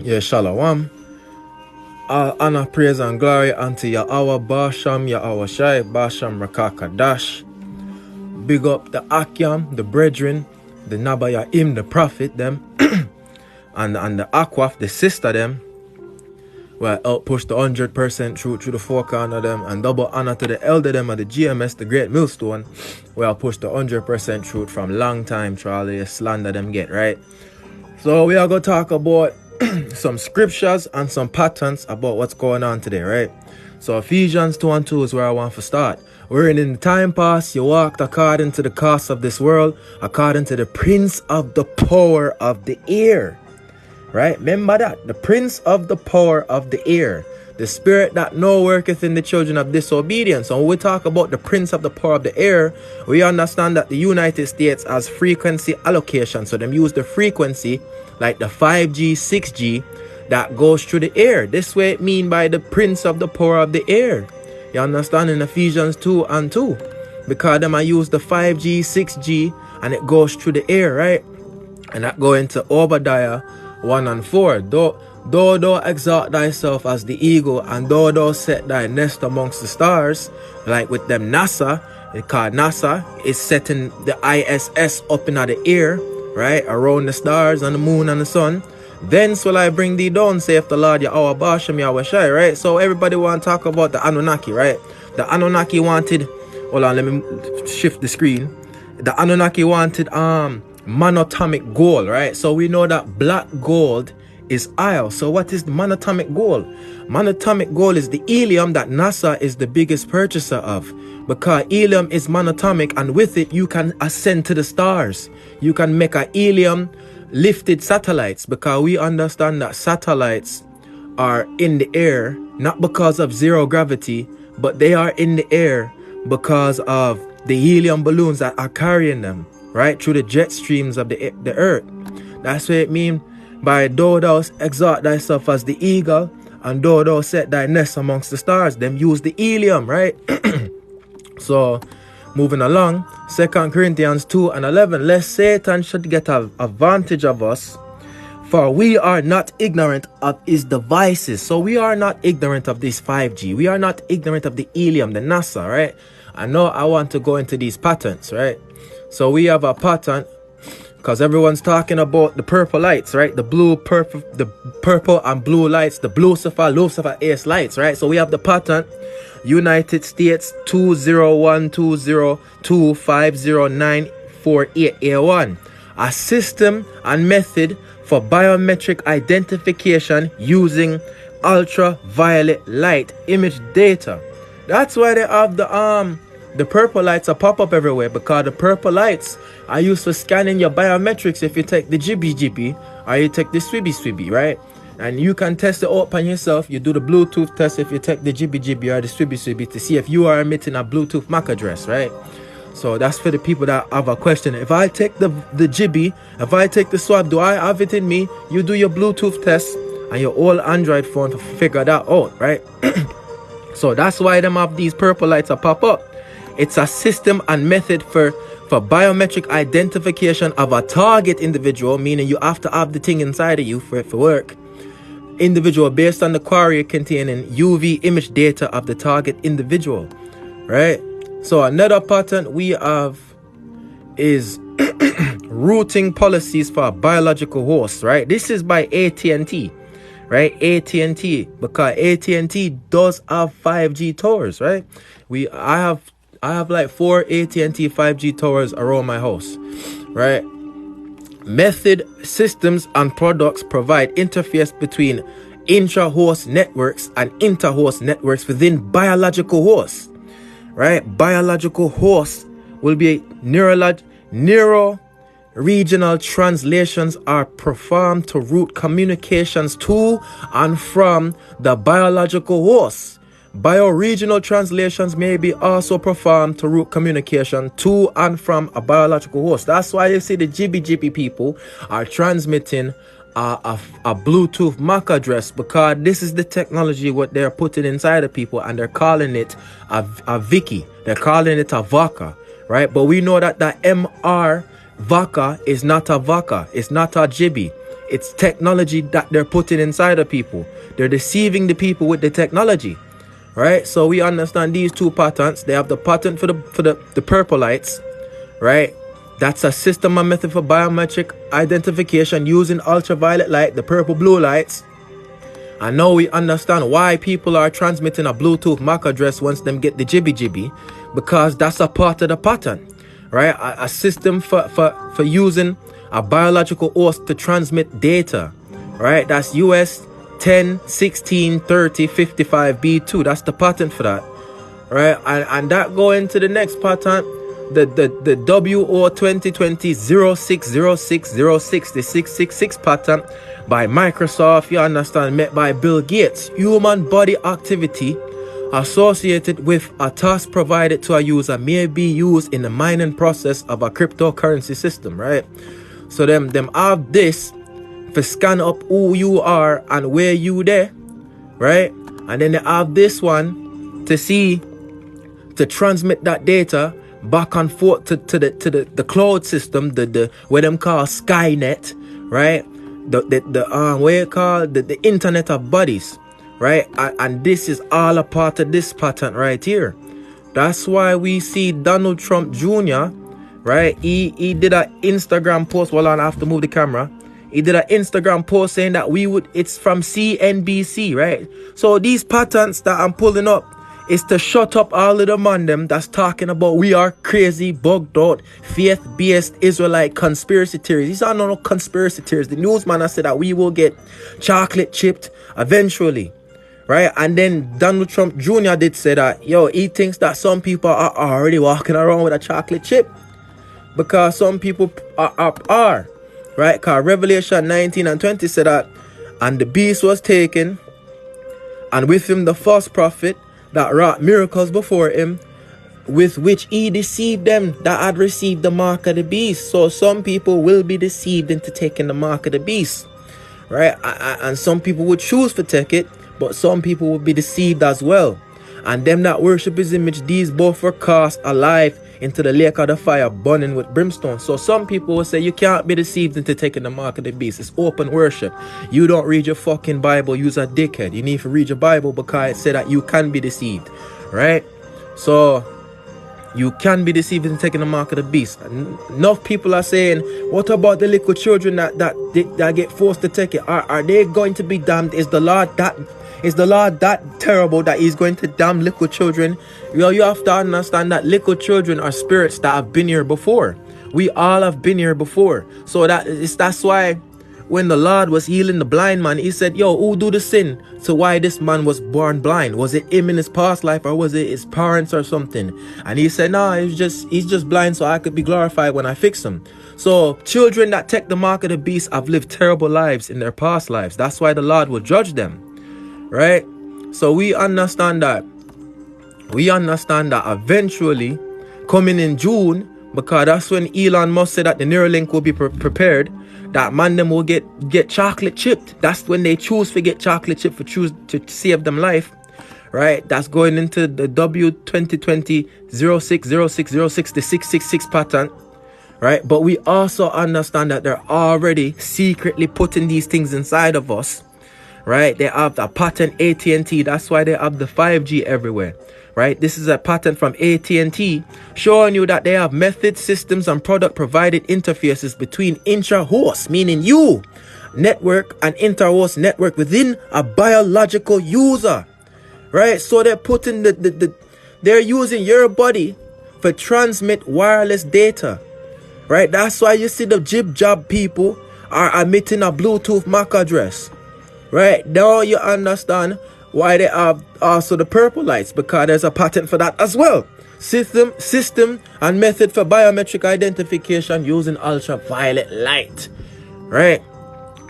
Yeah, shalom. All honor, praise, and glory unto Yahweh Basham, Yahweh Shai, Basham Rakaka Dash. Big up the Akyam, the brethren, the Nabayahim, the prophet, them, and the Akwaf, the sister, them. Where I outpush the 100% through the four corner them, and double honor to the elder them of the GMS, the Great Millstone, where I push the 100% truth from long time through all the slander them get, right? So we are going to talk about some scriptures and some patterns about what's going on today, right? So Ephesians 2:2 is where I want to start. Wherein in the time past you walked according to the course of this world, according to the prince of the power of the air. Right? Remember that. The prince of the power of the air. The spirit that now worketh in the children of disobedience. So when we talk about the prince of the power of the air, we understand that the United States has frequency allocation. So them use the frequency like the 5G, 6G that goes through the air. This way it mean by the prince of the power of the air. You understand in Ephesians 2:2. Because them I use the 5G, 6G and it goes through the air, right? And that go into Obadiah 1:4. Though exalt thyself as the eagle, and thou set thy nest amongst the stars, like with them NASA, because NASA is setting the ISS up in the air, right, around the stars and the moon and the sun. Thence will I bring thee down, saith the Lord Yahweh Basham Yahweh Shai, right? So everybody want to talk about the Anunnaki, right? The Anunnaki wanted, hold on, let me shift the screen. The Anunnaki wanted monatomic gold, right? So we know that black gold is oil. So what is the monatomic gold? Monatomic gold is the helium that NASA is the biggest purchaser of, because helium is monatomic, and with it you can ascend to the stars. You can make a helium lifted satellites, because we understand that satellites are in the air not because of zero gravity, but they are in the air because of the helium balloons that are carrying them, right, through the jet streams of the earth. That's what it means by thou exalt thyself as the eagle, and thou set thy nest amongst the stars. Them use the helium, right? So moving along, 2 Corinthians 2:11, lest Satan should get an advantage of us, for we are not ignorant of his devices. So we are not ignorant of this 5G. We are not ignorant of the helium, the NASA, right? I know I want to go into these patterns, right? So we have a pattern, because everyone's talking about the purple lights, right? The purple and blue lights, the Lucifer ace lights, right? So we have the pattern, United States 20120250948A1, a system and method for biometric identification using ultraviolet light image data. That's why they have the purple lights are pop up everywhere, because the purple lights are used for scanning your biometrics if you take the jibby or you take the swibby, right? And you can test it out on yourself. You do the Bluetooth test if you take the jibby or the swibby to see if you are emitting a Bluetooth MAC address, right? So that's for the people that have a question. If I take the jibby, if I take the swab, do I have it in me? You do your Bluetooth test and your old Android phone to figure that out, right? So that's why them have these purple lights that pop up. It's a system and method for biometric identification of a target individual, meaning you have to have the thing inside of you for it to work. Individual based on the query containing UV image data of the target individual, right? So another pattern we have is routing policies for biological hosts, right? This is by AT&T, right? AT&T, because AT&T does have 5G towers, right? I have like 4 AT&T 5G towers around my house, right? Method, systems, and products provide interface between intra-host networks and inter-host networks within biological hosts, right? Biological hosts will be neuro-regional translations are performed to route communications to and from the biological hosts. Bioregional translations may be also performed to route communication to and from a biological host. That's why you see the jibby people are transmitting a Bluetooth MAC address, because this is the technology what they're putting inside of people, and they're calling it a Viki. They're calling it a Vaka, right? But we know that the MR Vaka is not a Vaka. It's not a Jibby. It's technology that they're putting inside of people. They're deceiving the people with the technology, right? So we understand these two patterns. They have the pattern for the purple lights, right? That's a system and method for biometric identification using ultraviolet light, the purple blue lights. And now we understand why people are transmitting a Bluetooth MAC address once them get the jibby, because that's a part of the pattern, right? A system for using a biological host to transmit data, right? That's US 10, 16, 30, 55B2. That's the pattern for that, right? And that go into the next pattern, the WO 2020 060606, the 666 pattern by Microsoft, you understand, met by Bill Gates. Human body activity associated with a task provided to a user may be used in the mining process of a cryptocurrency system, right? So them have this to scan up who you are and where you there, right? And then they have this one to transmit that data back and forth to the cloud system, the what them call Skynet, right? The Internet of Bodies, right? And this is all a part of this pattern right here. That's why we see Donald Trump Jr., right? He did an Instagram post. Well, I have to move the camera. He did an Instagram post saying that it's from CNBC, right? So these patterns that I'm pulling up is to shut up all of the man them that's talking about we are crazy, bugged out, faith-based Israelite conspiracy theories. These are no conspiracy theories. The newsman has said that we will get chocolate chipped eventually, right? And then Donald Trump Jr. did say that, he thinks that some people are already walking around with a chocolate chip because some people are right? Because Revelation 19 and 20 said that, and the beast was taken, and with him the false prophet that wrought miracles before him, with which he deceived them that had received the mark of the beast. So some people will be deceived into taking the mark of the beast, right? And some people would choose to take it, but some people will be deceived as well. And them that worship his image, these both were cast alive into the lake of the fire, burning with brimstone. So some people will say you can't be deceived into taking the mark of the beast. It's open worship. You don't read your fucking Bible, you's a dickhead. You need to read your Bible because it said that you can be deceived, right? So you can be deceived into taking the mark of the beast. Enough people are saying, what about the little children that get forced to take it? Are they going to be damned? Is the Lord that terrible that he's going to damn little children? You have to understand that little children are spirits that have been here before. We all have been here before. So that's why when the Lord was healing the blind man, he said, who do the sin to why this man was born blind? Was it him in his past life or was it his parents or something? And he said, no, he's just blind so I could be glorified when I fix him. So children that take the mark of the beast have lived terrible lives in their past lives. That's why the Lord will judge them, right? So we understand that eventually, coming in June, because that's when Elon Musk said that the Neuralink will be prepared, that man them will get chocolate chipped. That's when they choose to get chocolate chipped for choose to save them life, right? That's going into the W 2020 060606, the 666 pattern, right? But we also understand that they're already secretly putting these things inside of us, right? They have a pattern AT&T. That's why they have the 5G everywhere, right? This is a pattern from AT&T showing you that they have methods, systems, and product provided interfaces between intra-hosts, meaning you, network, and inter-host network within a biological user, right? So they're putting they're using your body for transmit wireless data, right? That's why you see the jib job people are emitting a Bluetooth MAC address. Right, now you understand why they have also the purple lights, because there's a patent for that as well. System and method for biometric identification using ultraviolet light. Right,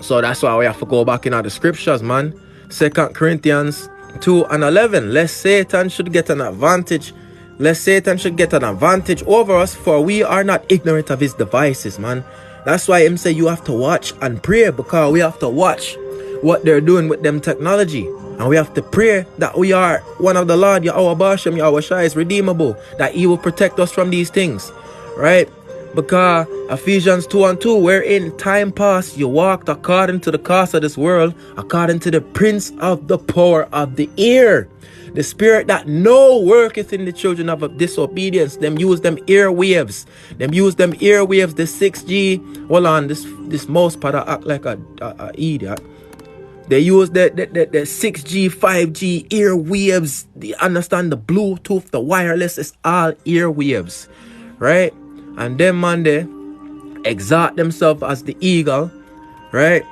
so that's why we have to go back in the scriptures, man. 2 Corinthians 2 and 11. Lest Satan should get an advantage over us, for we are not ignorant of his devices, man. That's why him say you have to watch and pray, because we have to watch what they're doing with them technology, and we have to pray that we are one of the Lord, Yahweh Basham, Yahweh Shai is redeemable, that he will protect us from these things, right? Because Ephesians 2:2, wherein time past you walked according to the course of this world, according to the prince of the power of the air, the spirit that no worketh in the children of disobedience. Them use them airwaves. Them use them airwaves, the 6G. Hold on, this mouse pad act like a idiot. They use the 6G, 5G airwaves. They understand the Bluetooth, the wireless, it's all airwaves, right? And them man, they exalt themselves as the eagle, right?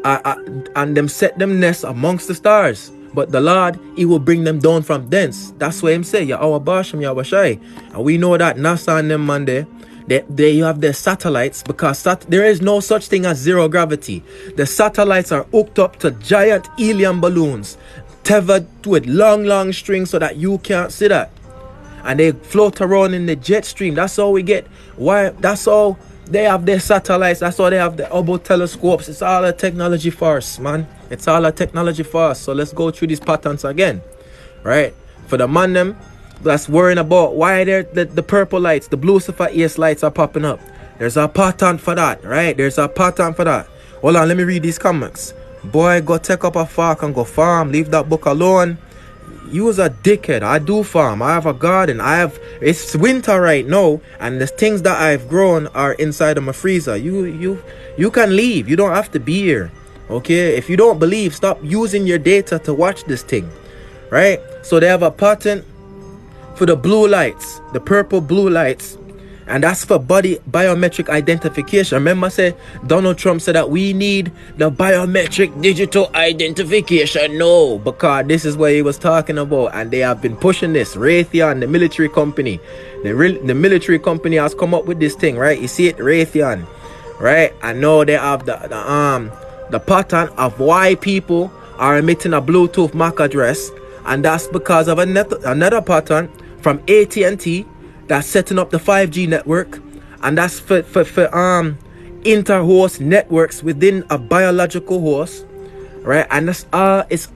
And them set them nests amongst the stars. But the Lord, he will bring them down from thence. That's what him say, Yahweh Basham, Yahweh Shai. And we know that NASA and them man, they have their satellites, because there is no such thing as zero gravity. The satellites are hooked up to giant helium balloons, tethered with long strings so that you can't see that. And they float around in the jet stream. That's all we get. Why? That's all they have their satellites. That's all they have the Hubble telescopes. It's all a technology for us, man. It's all a technology for us. So let's go through these patterns again, right? For the man them that's worrying about why the purple lights, the Lucifer ace lights are popping up. There's a pattern for that, right? There's a pattern for that. Hold on, let me read these comments. Boy, go take up a fork and go farm. Leave that book alone. You was a dickhead. I do farm. I have a garden. It's winter right now, and the things that I've grown are inside of my freezer. You can leave. You don't have to be here. Okay? If you don't believe, stop using your data to watch this thing. Right? So they have a pattern for the blue lights, the purple blue lights, and that's for body biometric identification. Remember, I said Donald Trump said that we need the biometric digital identification. No, because this is what he was talking about, and they have been pushing this. Raytheon, the military company, the military company has come up with this thing, right? You see it, Raytheon, right? And now they have the pattern of why people are emitting a Bluetooth MAC address, and that's because of another pattern from AT&T. That's setting up the 5G network, and that's for inter-host networks within a biological host, right? And it's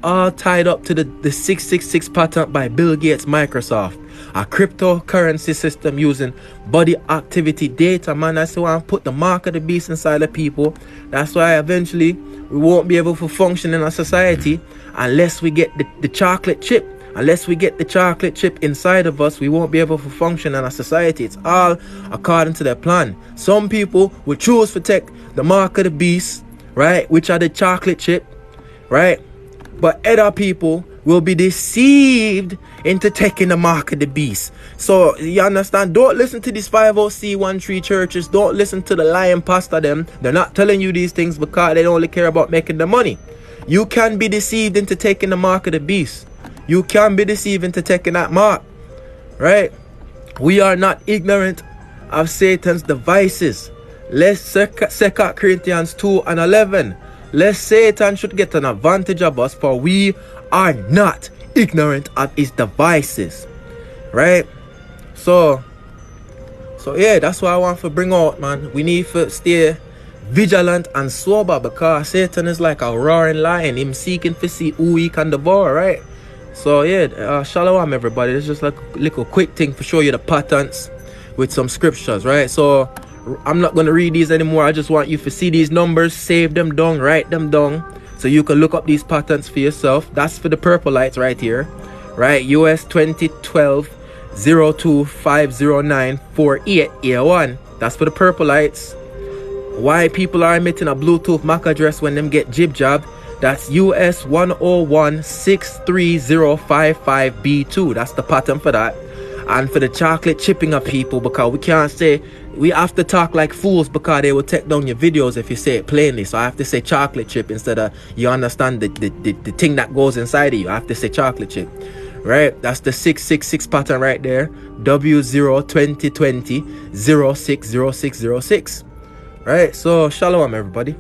all tied up to the 666 patent by Bill Gates, Microsoft, a cryptocurrency system using body activity data, man. That's why I put the mark of the beast inside of people. That's why eventually we won't be able to function in a society unless we get the chocolate chip. Unless we get the chocolate chip inside of us, we won't be able to function in a society. It's all according to their plan. Some people will choose to take the mark of the beast, right, which are the chocolate chip, right? But other people will be deceived into taking the mark of the beast. So you understand? Don't listen to these 50C13 churches. Don't listen to the lying pastor them. They're not telling you these things because they only care about making the money. You can be deceived into taking the mark of the beast. You can be deceived into taking that mark, right? We are not ignorant of Satan's devices. Let's 2 Corinthians 2:11. Lest Satan should get an advantage of us, for we are not ignorant of his devices, right? So yeah, that's what I want to bring out, man. We need to stay vigilant and sober, because Satan is like a roaring lion. Him seeking to see who he can devour, right? So yeah, shalom everybody. It's just like a little quick thing to show you the patterns with some scriptures, right? So I'm not going to read these anymore. I just want you to see these numbers, save them down, write them down, so you can look up these patterns for yourself. That's for the purple lights right here, right? US 2012 0250948A1. That's for the purple lights. Why people are emitting a Bluetooth MAC address when them get jib job. That's US 101-63055B2. That's the pattern for that. And for the chocolate chipping of people, because we can't say, we have to talk like fools, because they will take down your videos if you say it plainly. So I have to say chocolate chip instead of, you understand the thing that goes inside of you. I have to say chocolate chip, right? That's the 666 pattern right there. W02020 060606. Right? So shalom everybody.